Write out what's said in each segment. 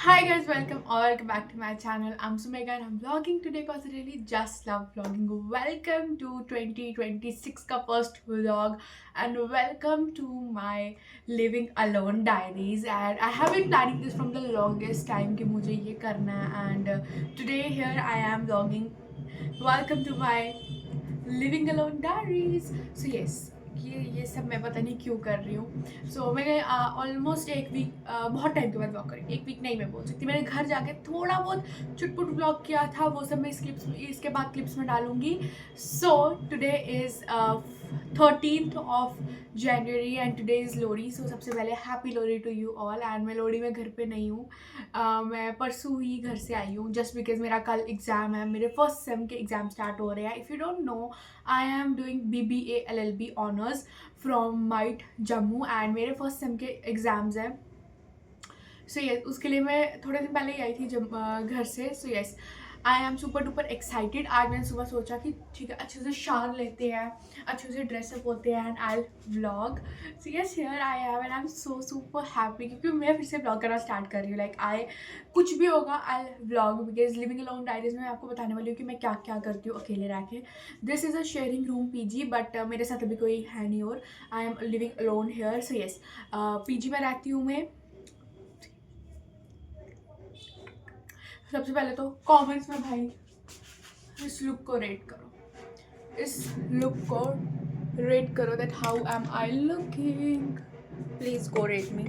Hi guys, welcome or welcome back to my channel. I'm Sumega and I'm vlogging today because I really just love vlogging. Welcome to 2026 का first vlog and welcome to my living alone diaries. And I have been planning this from the longest time कि मुझे ये करना है and today here I am vlogging. Welcome to my living alone diaries. So yes, ये सब मैं पता नहीं क्यों कर रही हूँ। मैंने ऑलमोस्ट एक वीक, बहुत टाइम के बाद ब्लॉग करी, एक वीक नहीं मैं बोल सकती, मैंने घर जाके थोड़ा बहुत चुटपुट ब्लॉग किया था, वो सब मैं इसके बाद क्लिप्स में डालूंगी। So today is 13th of January and today is Lohri. So सबसे पहले happy Lohri to you all. And मैं लोहड़ी में घर पे नहीं हूँ, मैं परसों ही घर से आई हूँ जस्ट बिकॉज मेरा कल एग्ज़ाम है, मेरे फर्स्ट सेम के एग्ज़ाम स्टार्ट हो रहे हैं। If you don't know, I am doing BBA LLB honours from might Jammu and मेरे फर्स्ट सेम के एग्ज़ाम्स हैं। सो यस, उसके लिए मैं थोड़े दिन पहले ही आई थी जब घर से। So yes, I am super duper excited. आज मैंने सुबह सोचा कि ठीक है, अच्छे से शावर लेते हैं, अच्छे से ड्रेसअप होते हैं and I vlog. So yes, here I have and I am so super happy क्योंकि मैं फिर से व्लॉग करना स्टार्ट कर रही हूँ। लाइक आई कुछ भी होगा I vlog because living alone diaries में मैं आपको बताने वाली हूँ कि मैं क्या क्या करती हूँ अकेले रह के। This is a sharing room PG but मेरे साथ अभी कोई है नहीं और I am living alone here. So yes, PG में रहती हूँ मैं। सबसे पहले तो कमेंट्स में भाई इस लुक को रेट करो, इस लुक को रेट करो, that how am I looking. Please go rate me,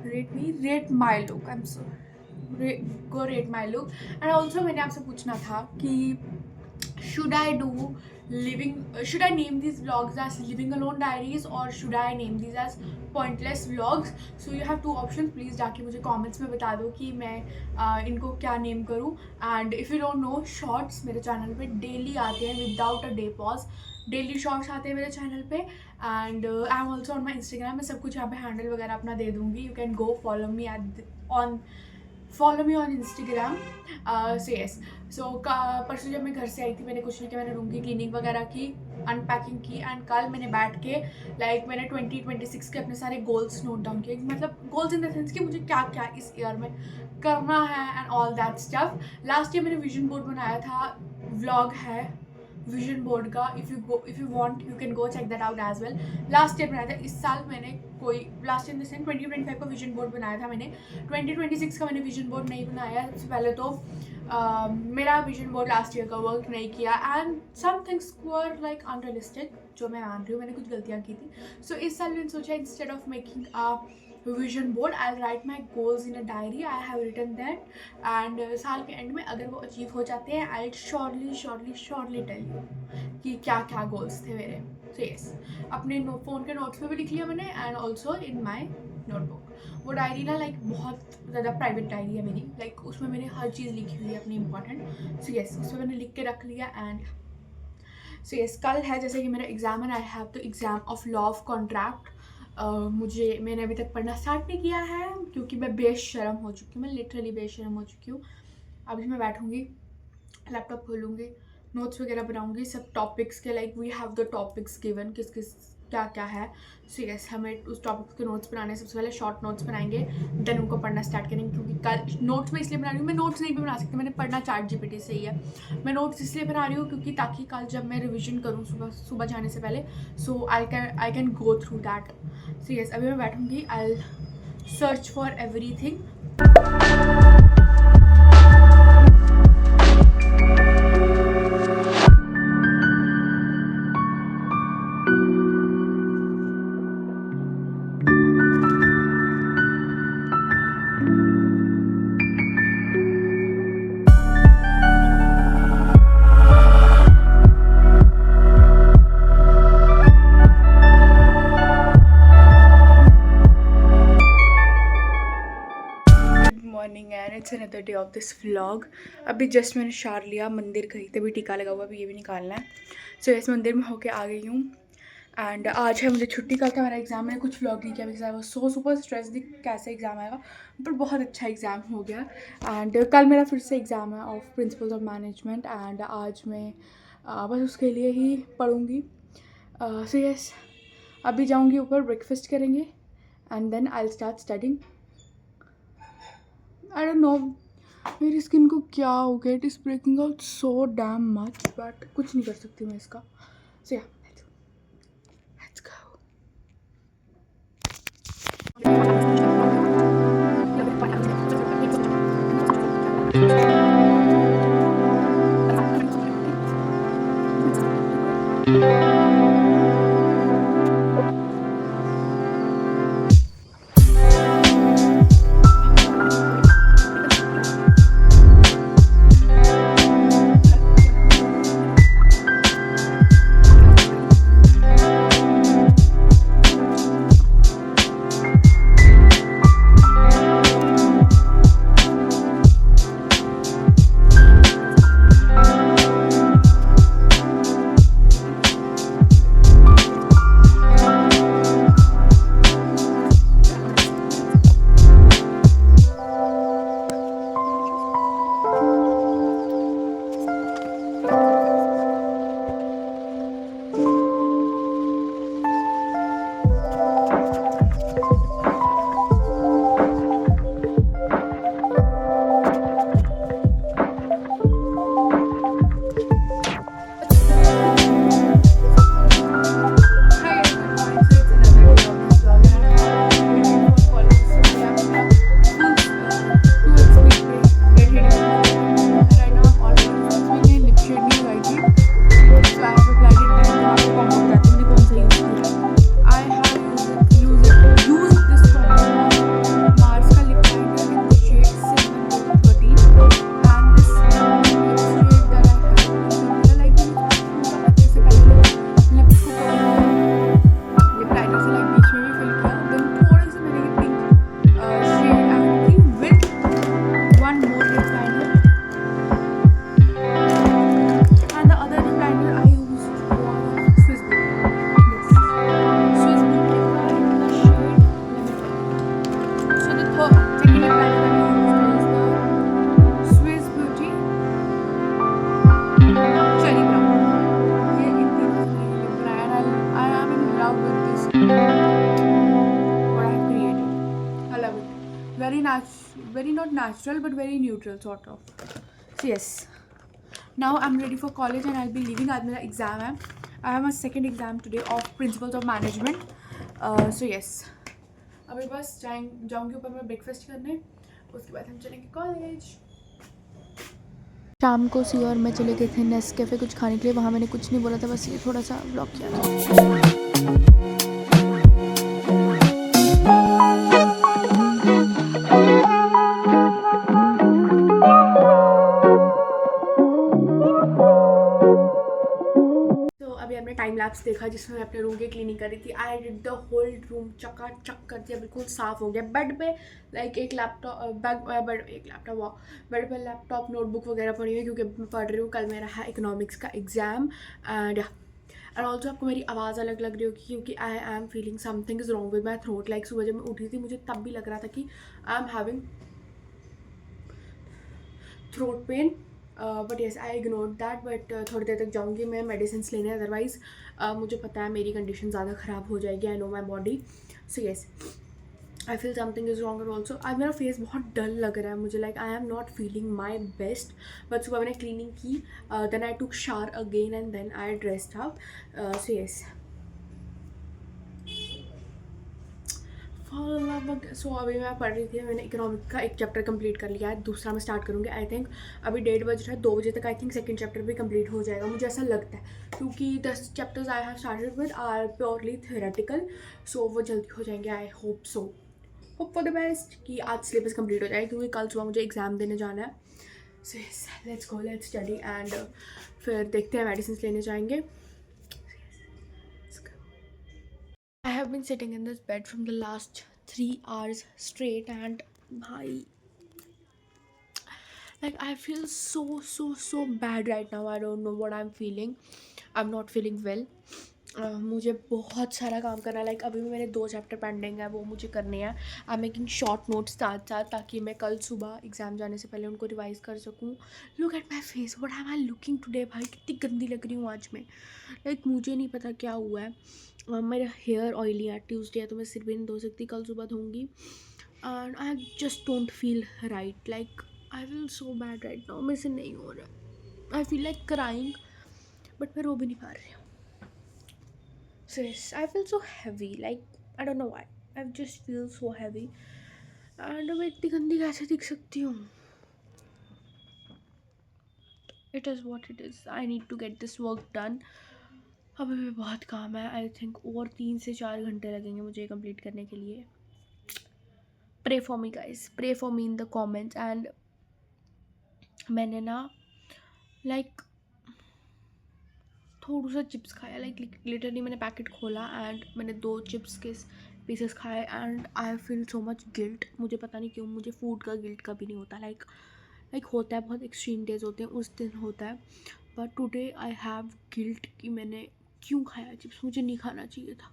rate my look. I am so go rate my look. And also मैंने आपसे पूछना था कि should I name these vlogs as living alone diaries or should I name these as pointless vlogs? So you have two options. Please जाके मुझे comments में बता दो कि मैं इनको क्या नेम करूँ। And if you don't know, shorts मेरे चैनल पे डेली आते हैं without a day pause. Daily shorts आते हैं मेरे चैनल पे and I am also on my Instagram. मैं सब कुछ यहाँ पे हैंडल वगैरह अपना दे दूँगी। You can go follow me on Instagram. So yes, so परसों जब मैं घर से आई थी मैंने कुछ नहीं किया, मैंने रूम की क्लीनिंग वगैरह की, अनपैकिंग की एंड कल मैंने बैठ के मैंने 2026 के अपने सारे गोल्स नोट डाउन किए। मतलब गोल्स इन द सेंस कि मुझे क्या क्या इस ईयर में करना है and all that stuff. Last year मैंने विजन बोर्ड बनाया था, व्लॉग है विजन बोर्ड का। If you want you can go check that out as well. Last year बनाया था। इस साल मैंने कोई last year in the sense 2025 का विजन बोर्ड बनाया था मैंने। 2026 का मैंने विजन बोर्ड नहीं बनाया। सबसे पहले तो मेरा विजन बोर्ड लास्ट ईयर का वर्क नहीं किया and some things were like unrealistic, जो मैं मान रही हूँ, मैंने कुछ गलतियाँ की थी। सो इस साल मैंने सोचा instead of making a vision board I write my goals in a diary. I have written that and साल के एंड में अगर वो अचीव हो जाते हैं आई श्योरली टेल यू कि क्या क्या गोल्स थे मेरे। सो यस, अपने फ़ोन के नोट्स में भी लिख लिया मैंने and also in my notebook. वो डायरी ना लाइक बहुत ज़्यादा प्राइवेट डायरी है मेरी। लाइक उसमें मैंने हर चीज़ लिखी हुई है अपनी इंपॉर्टेंट। सो यस, उसमें मैंने लिख के रख लिया एंड सो यस, कल है जैसे कि मेरा एग्ज़ाम है। I have the exam of law of contract. मैंने अभी तक पढ़ना स्टार्ट नहीं किया है क्योंकि मैं बेशरम हो चुकी हूँ, मैं लिटरली बेशरम हो चुकी हूँ। अभी मैं बैठूँगी, लैपटॉप खोलूँगी, नोट्स वगैरह बनाऊँगी सब टॉपिक्स के। Like we have the topics given, किस किस क्या क्या है। सो यस, हमें उस टॉपिक्स के नोट्स बनाने, सबसे पहले शॉर्ट नोट्स बनाएंगे, देन उनको पढ़ना स्टार्ट करेंगे। क्योंकि कल नोट्स में इसलिए बना रही हूँ, मैं नोट्स नहीं भी बना सकती, मैंने पढ़ना ChatGPT से ही है। मैं नोट्स इसलिए बना रही हूँ क्योंकि ताकि कल जब मैं रिविजन करूँ सुबह जाने से पहले, so I can go through that. So yes, अभी मैं बैठूँगी, I search for everything. Morning and it's another day of this vlog. अभी जस्ट मैंने शार लिया, मंदिर गई थी, अभी टीका लगा हुआ, अभी ये भी निकालना है। सो इस मंदिर में होके आ गई हूँ एंड आज है मुझे छुट्टी। कल था मेरा एग्ज़ाम, मैंने कुछ व्लॉग नहीं किया because I was so super stress दी कैसे एग्ज़ाम आएगा, बट बहुत अच्छा एग्ज़ाम हो गया। एंड कल मेरा फिर से एग्ज़ाम है of principles of management and आज मैं बस उसके लिए ही पढ़ूँगी। सो यस, अभी जाऊँगी ऊपर, ब्रेकफास्ट करेंगे and then I will start studying. Don't know मेरी स्किन को क्या हो गया, it is breaking out so damn much, but कुछ नहीं कर सकती मैं इसका. So yeah let's go. Very not natural but very neutral sort of. So yes, now I'm ready for college and I'll be leaving. आज मेरा exam है. I have my second exam today of Principles of Management. So yes, अभी बस जाऊँगी ऊपर मैं breakfast करने, उसके बाद हम चलेंगे कॉलेज. शाम को सी और मैं चले गए थे नेस्कैफे कुछ खाने के लिए. वहाँ मैंने कुछ नहीं बोला था, बस ये थोड़ा सा ब्लॉग किया था. टाइम लैप्स देखा जिसमें मैं अपने रूम की क्लीनिंग कर रही थी. I did the whole room चकाचक कर दिया, बिल्कुल साफ़ हो गया. बेड पे लाइक एक लैपटॉप बेड पे लैपटॉप नोटबुक वगैरह पड़ी हुई क्योंकि मैं पढ़ रही हूँ. कल मेरा है इकोनॉमिक्स का एग्ज़ाम. एंड ऑल्सो आपको मेरी आवाज़ अलग लग रही होगी क्योंकि I am feeling something is wrong with my throat. Like सुबह जब मैं उठी थी मुझे तब भी लग रहा था कि I am having throat pen. But yes I ignore that. But थोड़ी देर तक जाऊँगी मैं मेडिसिन लेने, अदरवाइज़ मुझे पता है मेरी कंडीशन ज़्यादा ख़राब हो जाएगी. I know my body. So yes I feel something is wrong. Also आज मेरा फेस बहुत डल लग रहा है मुझे. Like I am not feeling my best. But सुबह मैंने क्लीनिंग की, then I took shower again and then I dressed up. So yes so अभी मैं पढ़ रही थी. मैंने इकोनॉमिक का एक चैप्टर कंप्लीट कर लिया है, दूसरा मैं स्टार्ट करूँगी. आई थिंक अभी 1:30 बज रहा है, 2 बजे तक आई थिंक सेकंड चैप्टर भी कंप्लीट हो जाएगा, मुझे ऐसा लगता है. क्योंकि 10 chapters I have started with are purely theoretical. So वो जल्दी हो जाएंगे. I hope so. Hope for the best कि आज सिलेबस कंप्लीट हो जाए क्योंकि कल सुबह मुझे एग्ज़ाम देने जाना है. So yes let's go, let's study and फिर देखते हैं मेडिसिन लेने जाएंगे. I have been sitting in this bed from the last 3 hours straight and bhai, like I feel so bad right now. I don't know what I'm feeling. I'm not feeling well. मुझे बहुत सारा काम करना है. Like अभी भी मेरे 2 chapter pending है, वो मुझे करने हैं. I am making short notes साथ साथ ताकि मैं कल सुबह एग्ज़ाम जाने से पहले उनको रिवाइज़ कर सकूँ. Look at my face, what am I looking today. भाई कितनी गंदी लग रही हूँ आज मैं. लाइक मुझे नहीं पता क्या हुआ है. मेरा हेयर ऑयली है, ट्यूसडे है तो मैं सिर भी नहीं धो सकती, कल सुबह धोऊंगी. And I just don't feel right, like I feel so bad right now, मेरे से नहीं हो रहा, I feel like crying but मैं रो भी नहीं पा रही हूँ. So yes, I feel so heavy, like I don't know why, I just feel so heavy. And मैं इतनी गंदी कैसे दिख सकती हूँ. It is what it is, I need to get this work done. अभी भी बहुत काम है, आई थिंक और 3 से 4 घंटे लगेंगे मुझे कंप्लीट करने के लिए. Pray for me guys, pray for me in the comments. And मैंने ना लाइक थोड़ा सा चिप्स खाया, लाइक लिटरली मैंने पैकेट खोला एंड मैंने 2 चिप्स के पीसेस खाए and I feel so much guilt. मुझे पता नहीं क्यों मुझे फूड का गिल्ट कभी नहीं होता, लाइक होता है, बहुत एक्सट्रीम डेज होते हैं उस दिन होता है, but today I have guilt कि मैंने क्यों खाया चिप्स, मुझे नहीं खाना चाहिए था.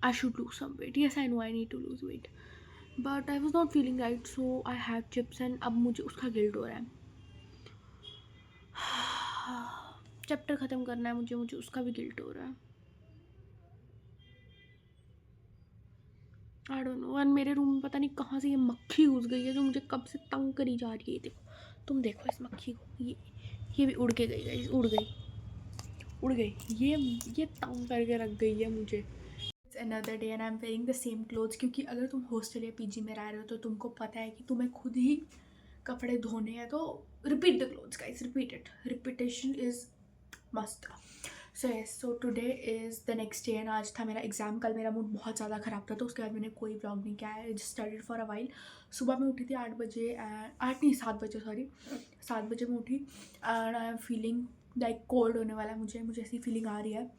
I should lose some weight, yes I know I need to lose weight, but I was not feeling right, so I have chips and अब मुझे उसका गिल्ट हो रहा है. चैप्टर ख़त्म करना है मुझे उसका भी गिल्ट हो रहा है. I don't know. एंड मेरे रूम में पता नहीं कहाँ से ये मक्खी घुस गई है जो मुझे कब से तंग करी जा रही है. देखो, तुम देखो इस मक्खी को, ये भी उड़ के गई गाइस, उड़ गई. ये तंग करके रख गई है मुझे. It's another day and I am wearing the same clothes, क्योंकि अगर तुम हॉस्टल या पीजी में रह रहे हो तो तुमको पता है कि तुम्हें खुद ही कपड़े धोने हैं. तो repeat the clothes guys, repeat it, repetition is must. So yes, so today is the next day and आज था मेरा एग्ज़ाम. कल मेरा मूड बहुत ज़्यादा ख़राब था तो उसके बाद मैंने कोई व्लॉग नहीं किया है. I just studied for a while. सुबह मैं उठी थी 8 बजे, 7 बजे, सॉरी 7 बजे मैं उठी and I am feeling like cold होने वाला है. मुझे ऐसी फीलिंग आ रही है.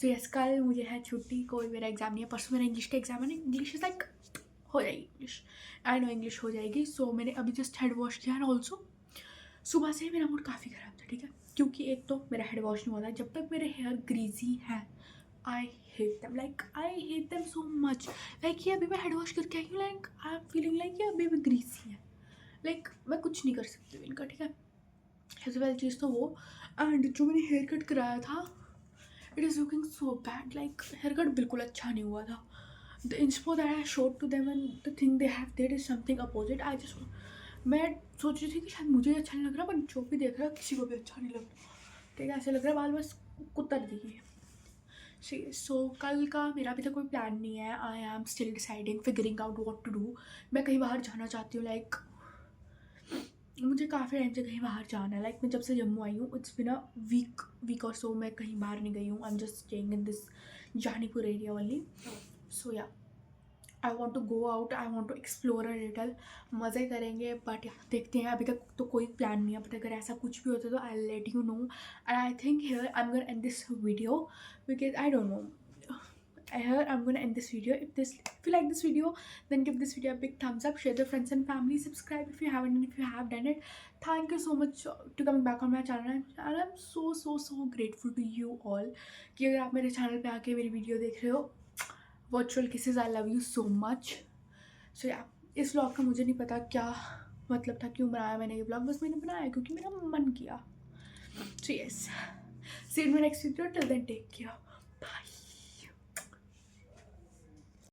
सो यस, कल मुझे है छुट्टी, कोई मेरा एग्ज़ाम नहीं है. परसों मेरा इंग्लिश का एग्ज़ाम है ना, इंग्लिश इज़ लाइक हो जाएगी इंग्लिश, आई नो इंग्लिश हो जाएगी. सो मैंने अभी जस्ट हेड वॉश किया एंड ऑल्सो सुबह से मेरा मूड काफ़ी ख़राब था, ठीक है, क्योंकि एक तो मेरा हेड वॉश नहीं हुआ था. जब तक मेरे हेयर ग्रीजी हैं I hate them, like I hate them so much. Like ये अभी मैं हेड वॉश करके आई हूँ, like I am feeling like ये अभी भी ग्रीसी है. लाइक मैं कुछ नहीं कर सकती हूँ इनका, ठीक है. सबसे पहली चीज़ तो वो. एंड जो मैंने हेयर कट कराया था, it is looking so bad, like hair cut बिल्कुल अच्छा नहीं हुआ था. The inspo that I showed to them and the thing they have done is something opposite. I just, मैं सोच रही थी कि शायद मुझे अच्छा नहीं लग रहा, बट जो भी देख रहा है किसी को भी अच्छा नहीं लग रहा, ठीक है. ऐसे लग रहा है बाल बस कुतर दिए. सो कल का मेरा अभी तक कोई प्लान नहीं है. I am still deciding, figuring out what to do. मैं कहीं बाहर जाना चाहती हूँ, लाइक मुझे काफ़ी टाइम से कहीं बाहर जाना है. लाइक मैं जब से जम्मू आई हूँ इट्स बिन अ वीक और सो मैं कहीं बाहर नहीं गई हूँ. I am just staying in this Janipur area only. So yeah, I want to go out, I want to explore a little. मज़े करेंगे, बट देखते हैं. अभी तक तो कोई प्लान नहीं है, बट अगर ऐसा कुछ भी होता तो I let you know. And I think here I am gonna and this video because I don't know. Here I'm gonna end this video. If you like this video, then give this video a big thumbs up, share with your friends and family, subscribe if you haven't, and if you have done it, thank you so much to coming back on my channel. And I'm so grateful to you all कि अगर आप मेरे channel पे आके मेरी video देख रहे हो. Virtual kisses, I love you so much. So yeah, इस व्लॉग का मुझे नहीं पता क्या मतलब था, क्यों बनाया मैंने ये व्लॉग, बस मैंने बनाया क्योंकि मेरा मन किया. So yes, see you in my next video. Till then take care, bye.